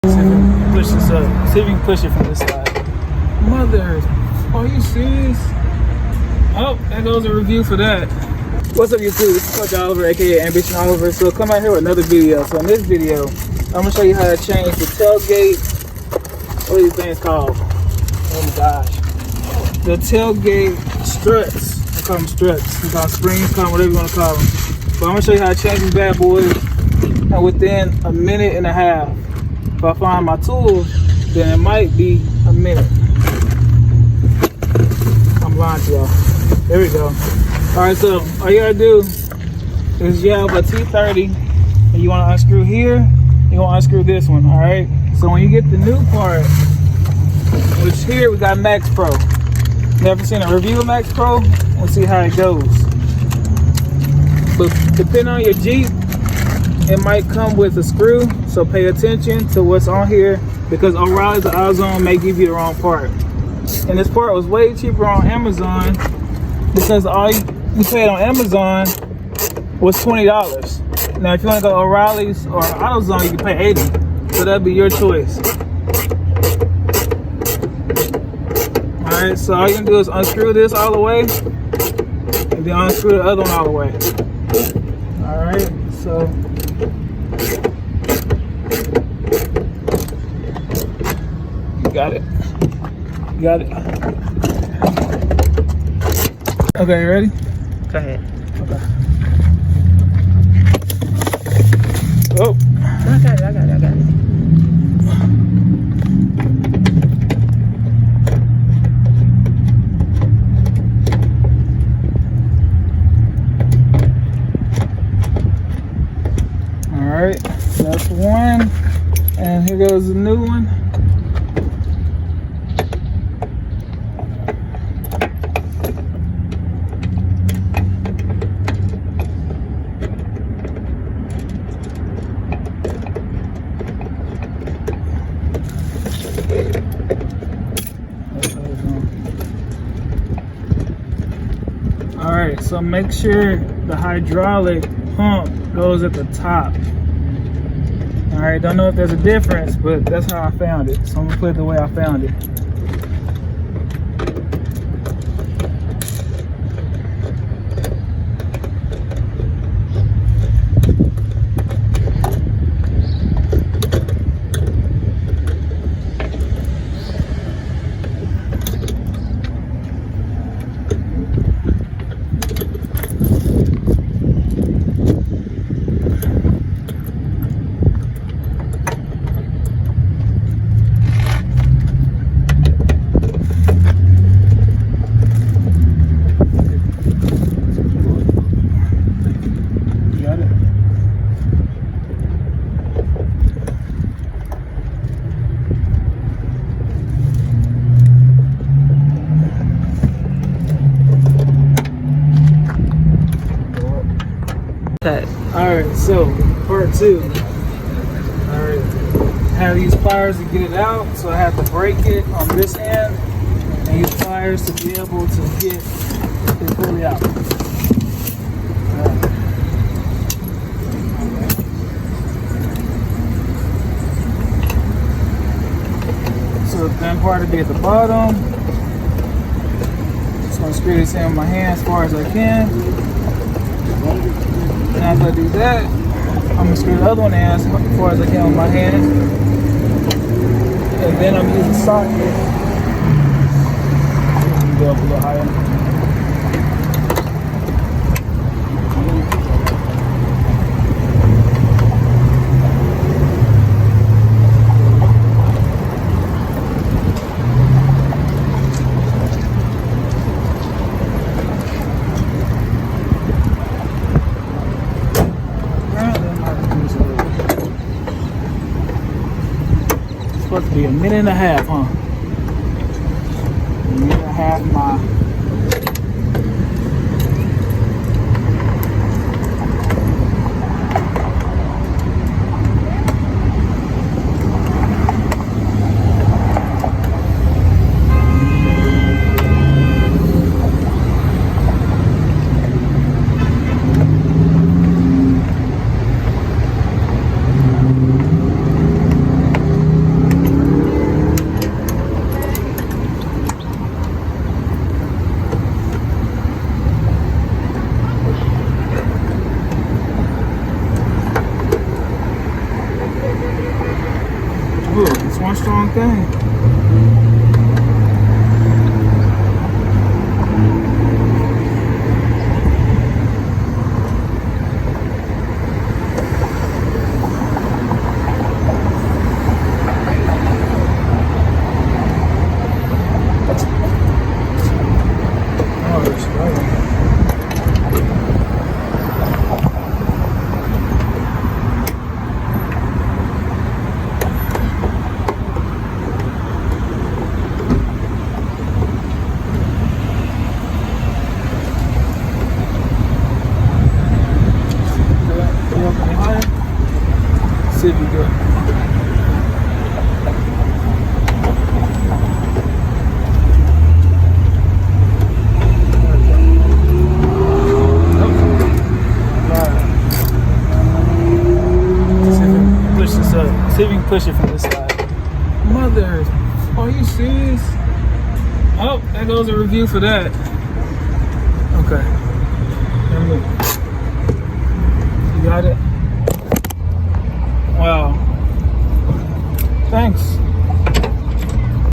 Push this up. See if you can push it from this side. Mother, are you serious? Oh, there goes a review for that. What's up, YouTube? This is Coach Oliver, aka Ambition Oliver. So come out here with another video. So in this video, I'm gonna show you how to change the tailgate. What are these things called? Oh my gosh. The tailgate struts. I call them struts. You call them springs, call them whatever you want to call them. But I'm gonna show you how to change these bad boys. And within a minute and a half. If I find my tool, then it might be a minute. I'm lying to y'all. There we go. Alright, so all you gotta do is you have a T30 and you wanna unscrew here, you wanna unscrew this one, alright? So when you get the new part, which here we got Max Pro. Never seen a review of Max Pro? We'll see how it goes. But depending on your Jeep, it might come with a screw, so pay attention to what's on here because O'Reilly's or AutoZone may give you the wrong part. And this part was way cheaper on Amazon because all you paid on Amazon was $20. Now if you want to go O'Reilly's or AutoZone, you can pay $80. So that'd be your choice. Alright, so all you can do is unscrew this all the way and then unscrew the other one all the way. Alright, so got it. Got it. Okay, you ready? Go ahead. Okay. Oh. I got it. Alright, that's one. And here goes the new one. Alright, so make sure the hydraulic pump goes at the top. Alright, don't know if there's a difference, but that's how I found it. So I'm gonna put it the way I found it. Alright, so part two. Alright, I have these pliers to get it out, so I have to break it on this end and use pliers to be able to get it fully out. So the thin part to be at the bottom. Just gonna screw this in with my hand as far as I can. And after I do that, I'm gonna screw the other one in as far as I can with my hand. And then I'm using socket. Go up a little higher. Supposed to be a minute and a half, huh? A minute and a half mile. Ooh, it's one strong thing. Oh, it's struggling. See if you do it. Push this up. See if you can push it from this side. Mother, are you serious? Oh, there goes a review for that. Okay.